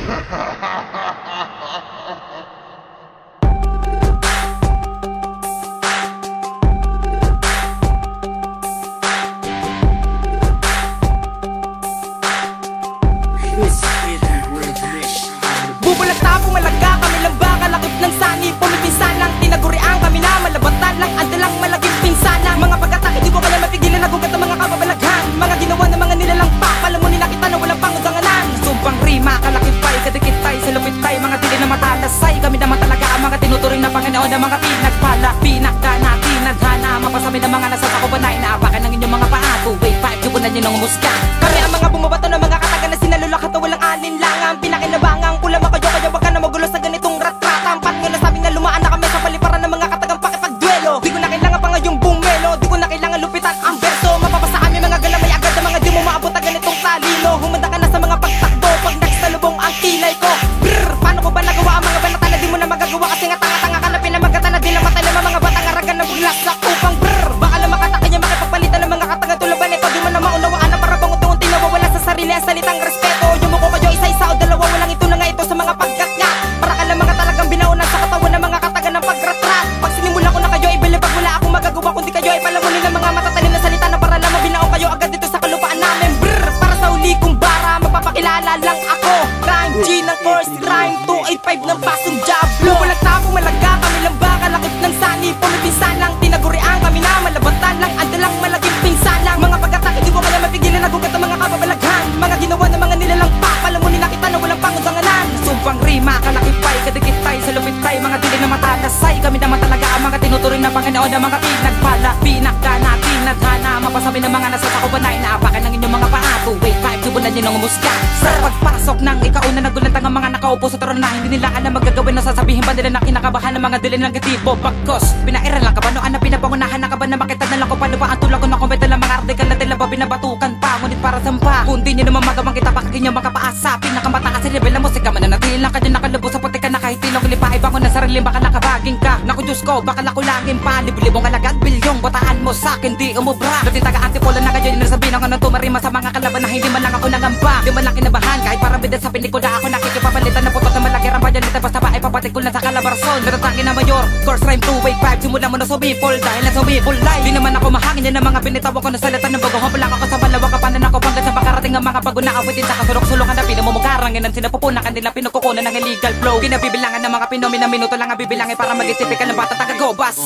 Bubulag tapong malaga, kami lang ba kalakip ng sani? Pumipinsan lang, tinagurian kami na malabatan lang, adalang malaging pinsalang. Mga pag-atake di ko kaya mapigilan, nagugat ang mga kababalaghan. Mga ginawa ng mga nilalang pa, palamunin na kita na walang pangudanganan. Sumpang rima, kalakip pa'y kadikit tayo sa lupit tayo. Mga tili na matalasay, kami naman talaga ang mga tinuturing na Panginoon. Ang mga pinagpala, pinagdana, tinadhana. Mapasami ng mga nasa sakupan na inaapakan ng inyong mga paa. 2-5, tubunan nyo ng umusga. Kami ang mga bumabato ng mga kataga na sinalulakat na walang alinlangan. Pinakinabangang pula makayo kaya wag ka na magulo sa ganitong rat-rata. Ampat nga nasabing na lumaan na kami sa paliparan ng mga katagang pakipagduelo. Di ko na kailangan pa ngayong bumelo, di ko na kailangan lupitan ang verso. Mapapasa kami mga galamay agad na mga di mo maabot na ganitong talino. Humanda ka na sa mga pagtakbo pag nagsalubong ang kilay ko. Brrr, paano ko ba nagawa ang mga banata na di mo na magagawa? Kasi nga tanga-tanga ka na pinamagatan na di lang matalama mga batang aragan na buglasak upang brrr. Baka lang makataka niya makipagpalitan ng mga katagang tulaban ito. Di mo na maunawaan na para bang unti-unti nawawala sa sarili ang salitang respeto. Yung mo ko kayo isa-isa o dalawa, walang ito na nga ito sa mga paggat nga. Para ka lang mga talagang binaunan sa katawan ng mga katagan ng pagratrat. Pag sinimula ko na kayo ay bilibag, wala akong magagawa kundi kayo ay palamunin ng mga matatalim na salita na para lang mabinao kayo agad dito sa kalupaan namin. Brrr, para sa huli kong bara, magpapakilala lang ako. Rhyme G ng first rhyme, 285 ng pasong Diablo. Walang tapong malaga, kami lang ba kalakip ng sani? Pumipinsan lang, tinagurian kami na malabatan lang, adalang malaging pinsan lang. Mga pag-atake di ko kaya mapigilan, nagugat ang mga kababalaghan. Mga ginawa ng mga nilalang pa, palamunin na kita na walang pangudanganan. Sumpang rima, kalakip pa'y kadikit tayo sa lupit tayo. Mga dili na matalasay, kami naman talaga ang mga tinuturing na Panginoon. Ang mga pinagpala, pinagdana, tinadhana. Mapasami ng mga nasa sakupan na inaapakan ng inyong mga paa. 2-5, tubunan nyo ng umusga. Sa pagpasok ng ikauna nagulantang ang mga nakaupo sa trono na hindi nila alam magagawin. No sasabihin ba nila na kinakabahan ng mga dili ng gatibo? Bagkos, pinairan lang ka ba? Noan na pinapangunahan na ka ba na makita na lang ko paano ba ang tulak ko na komenta lang mga artikel na tila ba binabatukan pa? Ngunit para sampa, kung di nyo naman magawang kita pakagin nyo makapaasa. Pinakamataas si rebel na musika, mananatili lang ka dyan nakalubos sa puti ka na kahit tilong lipahay ba ko na sarili baka nakabaging ka. Naku Diyos ko, baka lakulangin pa, liblibong alagad bilyong bataan mo sa'kin di umubra. Dati taga-antipola na kayo nasabihin ako nang tumarima sa mga kalaban na hindi man lang ako nangamba. Di man lang kinabahan kahit para bidan sa pelikula ako nakikipapalitan na putot na malaki rambayan nito basta ba ay papatikul na sa kalabarson. Natatake na mayor, course rhyme 2-5 simula mo na sumipol dahil na sumipulay. Di naman ako mahangin yan ang mga binitawa ko na salita ng bago. Hampulak ako sa balawang kapanan ako panggat sa makarating ang mga bago na awitin sa kasulok-sulok na pinamumukarang yan ang sinapupunakan nila pinukukunan ng illegal flow. Kinabibilangan ng mga pinomina minuto lang ang bibilangin para mag-itipikal ng bata taga-gobas.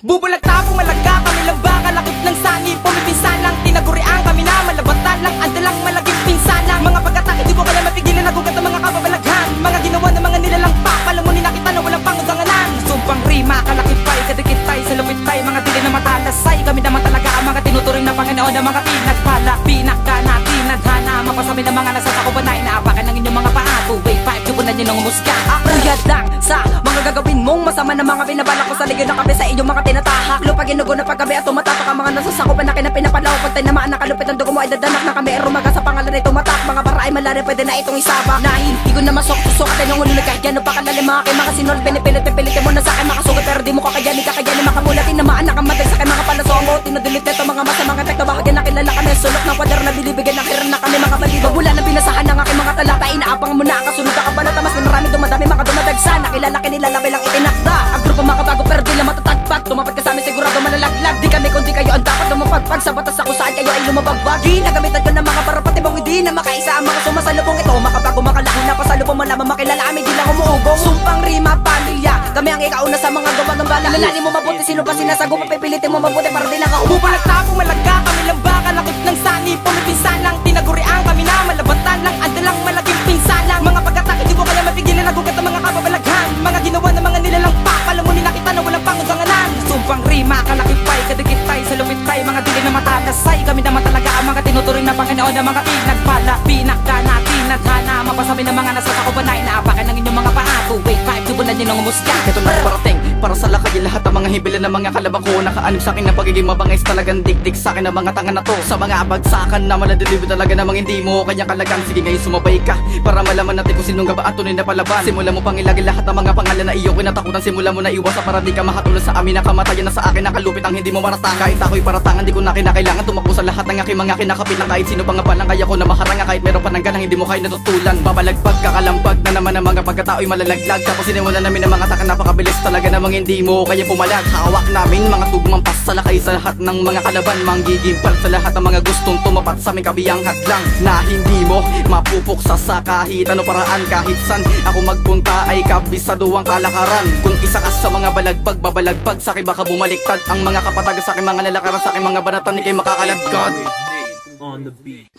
Bubulag tapong malaga, kami lang ba kalakip ng sani? Pumipinsan lang, tinagurian kami na malabatan lang, adalang malaging pinsan lang. Mga pag-atake di ko kaya mapigilan, nagugat ang mga kababalaghan. Mga ginawa ng mga nilalang pa, palamunin na kita na walang pangudanganan. Sumpang rima, kalakip pa'y kadikit tayo sa lupit tayo. Mga dili na matalasay, kami naman talaga ang mga tinuturing na Panginoon. Ang mga pinagpala, pinagdana, tinadhana. Mapasami ng mga nasa sakupan na inaapakan ng inyong mga paa. 2-5, tubunan nyo ng umusga. Akuyad lang sa mga gagawin mong masama na mga binabalak ko sa ligid na kape sa inyong mga tinatahak. Lupag inugo na paggabi at tumatapak ang mga nasa sakupan na kinapinapalaw. Pag tayo namaan nakalupit ang dugo mo ay dadanak na kami. Rumaga sa pangalan ay tumatak. Mga bara ay malari pwede na itong isaba. Na hindi ko na masok-susok at yung ulo kahit yan o pakalalim mga kay mga sinol. Pinipilit mo na sa akin makasugat pero di mo kakayanin makapulatin na maan nakamatay sa akin mga palasongo. Tinudulit nito mga masamang epekto. Bahagyan na kilala kami sulok ng kwadar na binibigyan ng hiram na kami mga balido. Wala nang pinasahan ng aking mga talata. Inaapang mo na ang kasunod ka kabalata. Mas marami dumadami mga dumadagsa. Nakilala kinilalabay lang itinakda. Ang grupo makabago pero di lang matatagpat. Tumapat ka sa amin sigurado malalaglag. Di kami kundi kayo ang dapat lumapagpag. Sa batas ako saan kayo ay lumabagbagi. Nagamitan ko ng mga parapatibong hindi na makaisa ang mga sumasalubong ito. Makabago makalaki na pasalubong mo lamang makilala amin di lang umuugong. Sumpang rima pamilya. Kami ang ikauna sa mga gawa ng bala. Lalanin mo mabuti sino pa sinasago. Papipilitin mo mabuti para di lang ako. Bubulag tapong malaga, kami lang ba kalakip ng sani? Pumipinsan lang, tinagurian kami na malabatan lang, adalang malaging pinsan lang. Mga pag-atake di ko kaya mapigilan, nagugat ang mga kababalaghan. Mga ginawa ng mga nilalang pa, palamunin na kita na walang pangudanganan. Sumpang rima, kalakip pa'y kadikit tayo sa lupit tayo. Mga dili na matalasay, kami naman talaga ang mga tinuturing na Panginoon. Ang mga pinagpala, pinagdana, tinadhana. Mapasami ng mga nasa sakupan na inaapakan ng inyong mga paa. 2-5, tubunan nyo ng umusga. Ito na parating para sa lakay lahat ang mga hibilan ng mga kalabang ko. Nakaanib sa akin ng pagiging mabangis, talagang dikdik sa akin ng mga tanga na to. Sa mga bagsakan na maladilibo talaga namang hindi mo kanya kalagang. Sige ngayon sumabay ka para malaman natin kung sinong gaba at tunay na palaban. Simula mo pang ilagay lahat ng mga pangalan na iyong kinatakutan. Simula mo na iwasan para di ka makatulad sa amin. Nakamatayan na sa akin, nakalupit ang hindi mo maratang. Kahit ako'y paratangan, di ko na kinakailangan tumakbo sa lahat ng aking mga kinakapit na kahit sino pa nga palang kaya ko na maharanga. Kahit meron pa ng ganang hindi mo kayo natutulan. Babalagpag, kakalambag na naman ang mga pagkatao'y malalaglag. Tapos sinimulan namin ang mga taka napakabilis talaga namang hindi mo kaya pumalag. Hawak namin mga tugmang pasalakay sa lahat ng mga kalaban. Manggigimpal sa lahat ng mga gustong tumapat sa aming kabiyang hadlang. Na hindi mo mapupuksa sa kahit ano paraan. Kahit san ako magpunta ay kabisado ang kalakaran. Kung isa ka sa mga balagbag, babalagpag sa akin baka bumaliktad. Ang mga kapataga sa akin, mga lalakaran sa akin, mga banatan ni kayo makakalagkad.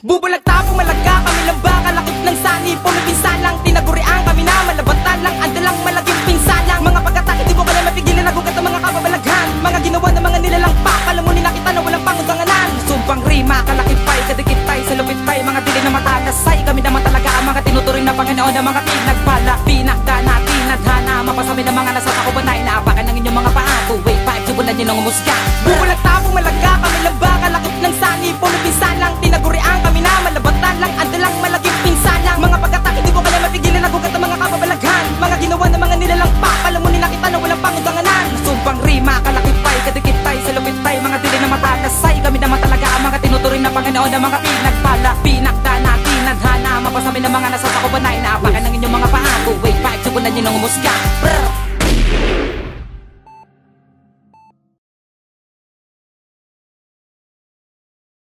Bubulag tapong malaga kami lang ba kalakip ng sani. Pumipinsan lang, tinagurian kami na malabatan lang. Andalang malaging pinsalang. Mga pagkatake di ko kaya mapigilan. Nagugat ang mga kababalaghan. Mga ginawa ng mga nilalang pa. Palamunin na kita na walang pangundanganan. Sumpang rima, kalakip pa'y, kadikit pa'y, sa lupit pa'y. Mga dili na matalasay, kami naman talaga ang mga tinuturing na Panginoon. Ang mga pinagpala, pinagdana, tinadhana. Mapasami ng mga nasa takubanay. Naapakan ng inyong mga paa. Tuway pa, sibulan nyo ng umusga. Bubulag tapong malaga kami lang ba kalakip ng sani. Pumipinsan lang, tinagurian kami na malabatan lang. Andalang malaging pinsalang. Mga pagkatake di ko kaya mapigilan. Nagugat ang mga kababalaghan. Mga ginawa ng mga nilalang pa. Palamunin na kita na walang pangundanganan. Sumpang rima, kalakip pa'y, kadikit pa'y, sa lupit pa'y. Mga dili na matalasay, kami naman talaga ang mga tinuturing na Panginoon. Ang mga pinagpala, pinagdana, tinadhana. Mapasami ng mga nasa takubanay. Naapakan ng inyong mga paa. Tuway pa, sibulan nyo ng umusga.